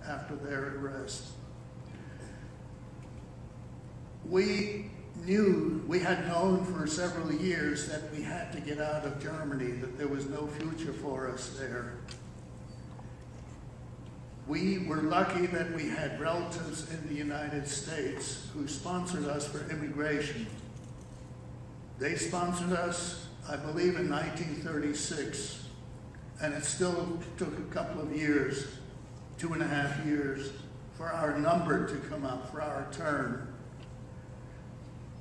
after their arrest. We had known for several years that we had to get out of Germany, that there was no future for us there. We were lucky that we had relatives in the United States who sponsored us for immigration. They sponsored us, I believe, in 1936, and it still took a couple of years, 2.5 years, for our number to come up, for our turn.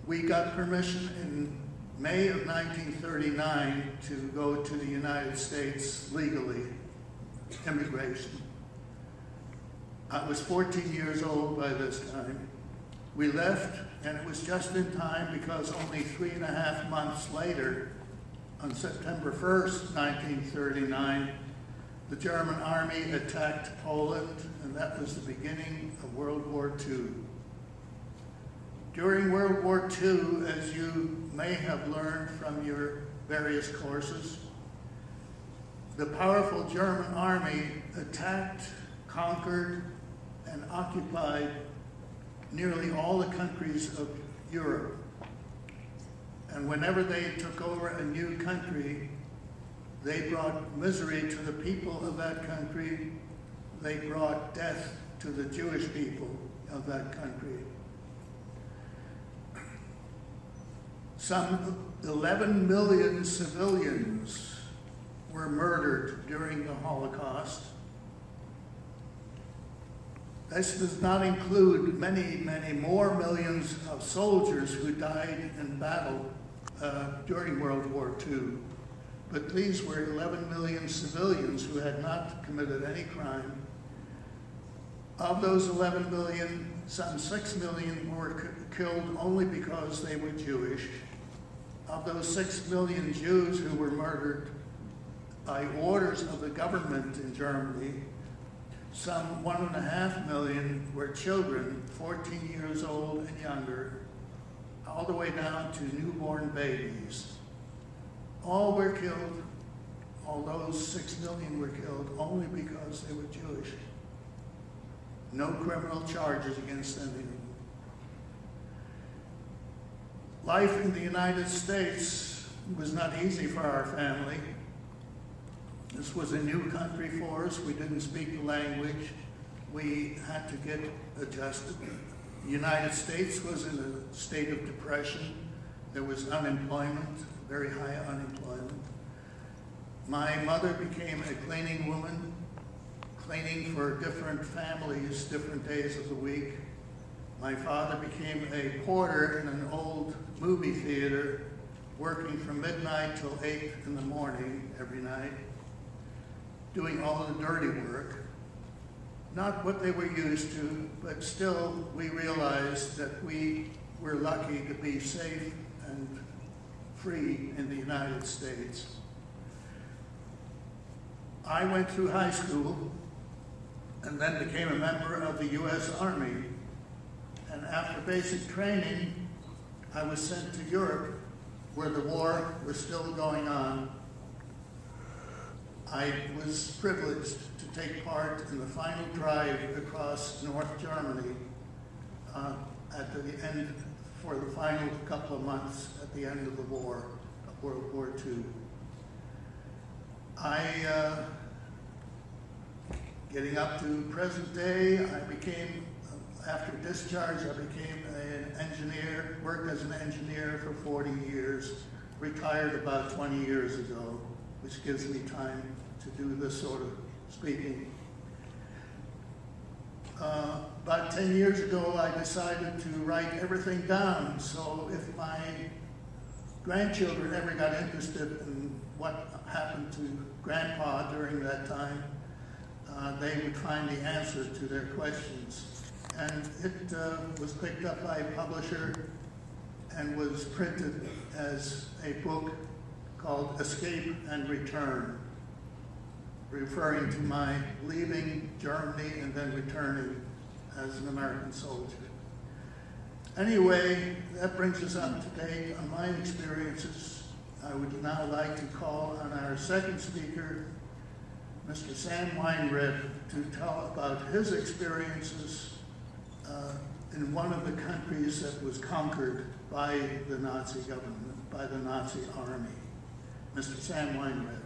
We got permission in May of 1939 to go to the United States legally, immigration. I was 14 years old by this time. We left, and it was just in time because only 3.5 months later, on September 1st, 1939, the German army attacked Poland, and that was the beginning of World War II. During World War II, as you may have learned from your various courses, the powerful German army attacked, conquered, and occupied nearly all the countries of Europe. And whenever they took over a new country, they brought misery to the people of that country. They brought death to the Jewish people of that country. Some 11 million civilians were murdered during the Holocaust. This does not include many, many more millions of soldiers who died in battle during World War II. But these were 11 million civilians who had not committed any crime. Of those 11 million, some 6 million were killed only because they were Jewish. Of those 6 million Jews who were murdered by orders of the government in Germany, some 1.5 million were children, 14 years old and younger, all the way down to newborn babies. All were killed, all those 6 million were killed only because they were Jewish. No criminal charges against any of them. Life in the United States was not easy for our family. This was a new country for us. We didn't speak the language. We had to get adjusted. The United States was in a state of depression. There was unemployment, very high unemployment. My mother became a cleaning woman, cleaning for different families, different days of the week. My father became a porter in an old movie theater, working from midnight till 8 in the morning every night, doing all the dirty work. Not what they were used to, but still we realized that we were lucky to be safe and free in the United States. I went through high school and then became a member of the U.S. Army. And after basic training, I was sent to Europe, where the war was still going on. I was privileged to take part in the final drive across North Germany at the end, for the final couple of months at the end of the war, of World War II. Getting up to present day, after discharge, I became an engineer, worked as an engineer for 40 years, retired about 20 years ago, which gives me time to do this sort of speaking. About 10 years ago, I decided to write everything down, so if my grandchildren ever got interested in what happened to Grandpa during that time, they would find the answer to their questions. And it was picked up by a publisher and was printed as a book called Escape and Return, referring to my leaving Germany and then returning as an American soldier. Anyway, that brings us up to date on my experiences. I would now like to call on our second speaker, Mr. Sam Weinred to tell about his experiences in one of the countries that was conquered by the Nazi government, by the Nazi army. Mr. Sam Weinred.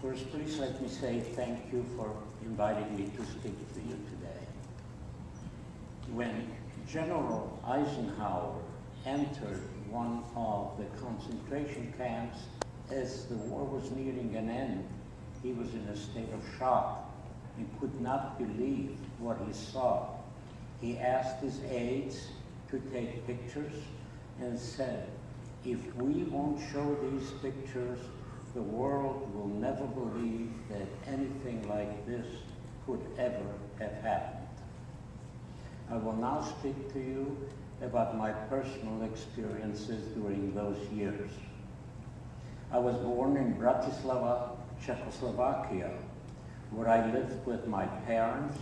First, please let me say thank you for inviting me to speak to you today. When General Eisenhower entered one of the concentration camps as the war was nearing an end, he was in a state of shock and could not believe what he saw. He asked his aides to take pictures and said, "If we won't show these pictures, the world will never believe that anything like this could ever have happened." I will now speak to you about my personal experiences during those years. I was born in Bratislava, Czechoslovakia, where I lived with my parents,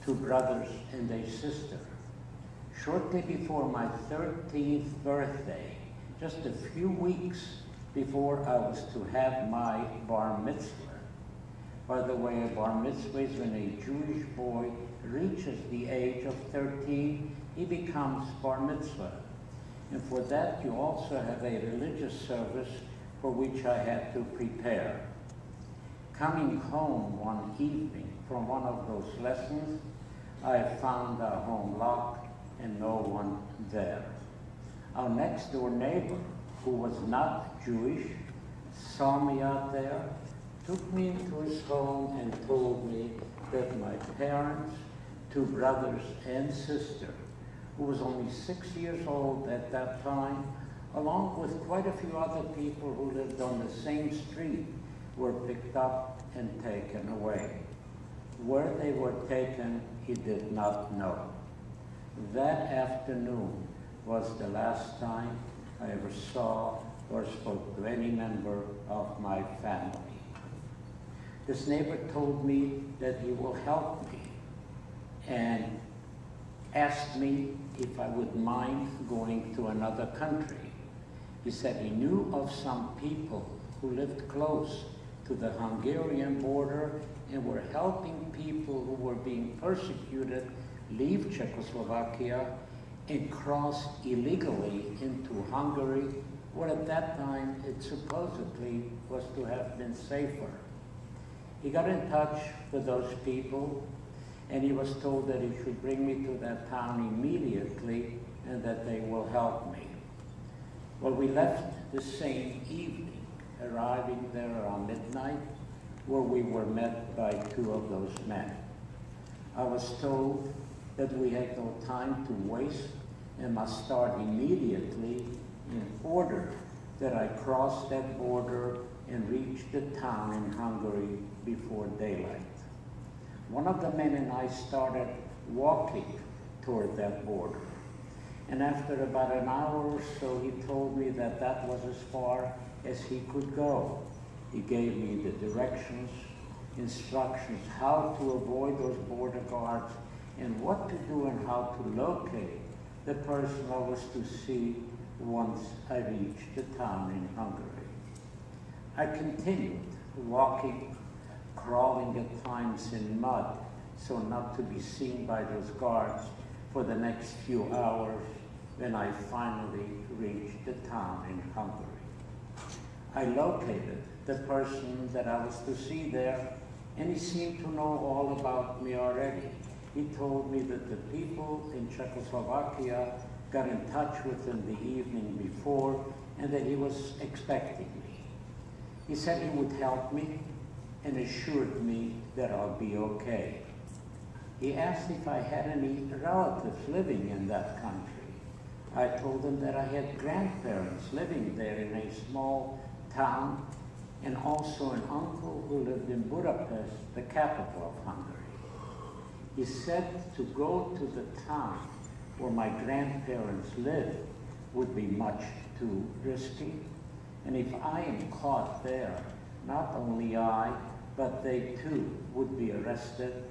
2 brothers, and a sister. Shortly before my 13th birthday, just a few weeks before I was to have my bar mitzvah. By the way, a bar mitzvah is when a Jewish boy reaches the age of 13, he becomes bar mitzvah. And for that, you also have a religious service for which I had to prepare. Coming home one evening from one of those lessons, I found our home locked and no one there. Our next door neighbor, who was not Jewish, saw me out there, took me into his home and told me that my parents, 2 brothers and sister, who was only 6 years old at that time, along with quite a few other people who lived on the same street, were picked up and taken away. Where they were taken, he did not know. That afternoon was the last time I ever saw or spoke to any member of my family. This neighbor told me that he will help me and asked me if I would mind going to another country. He said he knew of some people who lived close to the Hungarian border and were helping people who were being persecuted leave Czechoslovakia and cross illegally into Hungary, where at that time it supposedly was to have been safer. He got in touch with those people, and he was told that he should bring me to that town immediately and that they will help me. Well, we left the same evening, arriving there around midnight, where we were met by 2 of those men. I was told that we had no time to waste and must start immediately in order that I cross that border and reach the town in Hungary before daylight. One of the men and I started walking toward that border. And after about an hour or so, he told me that that was as far as he could go. He gave me the directions, instructions, how to avoid those border guards, and what to do and how to locate the person I was to see once I reached the town in Hungary. I continued walking, crawling at times in mud, so not to be seen by those guards for the next few hours when I finally reached the town in Hungary. I located the person that I was to see there, and he seemed to know all about me already. He told me that the people in Czechoslovakia got in touch with him the evening before and that he was expecting me. He said he would help me and assured me that I'll be okay. He asked if I had any relatives living in that country. I told him that I had grandparents living there in a small town and also an uncle who lived in Budapest, the capital of Hungary. He said to go to the town where my grandparents lived would be much too risky, and if I am caught there, not only I, but they too would be arrested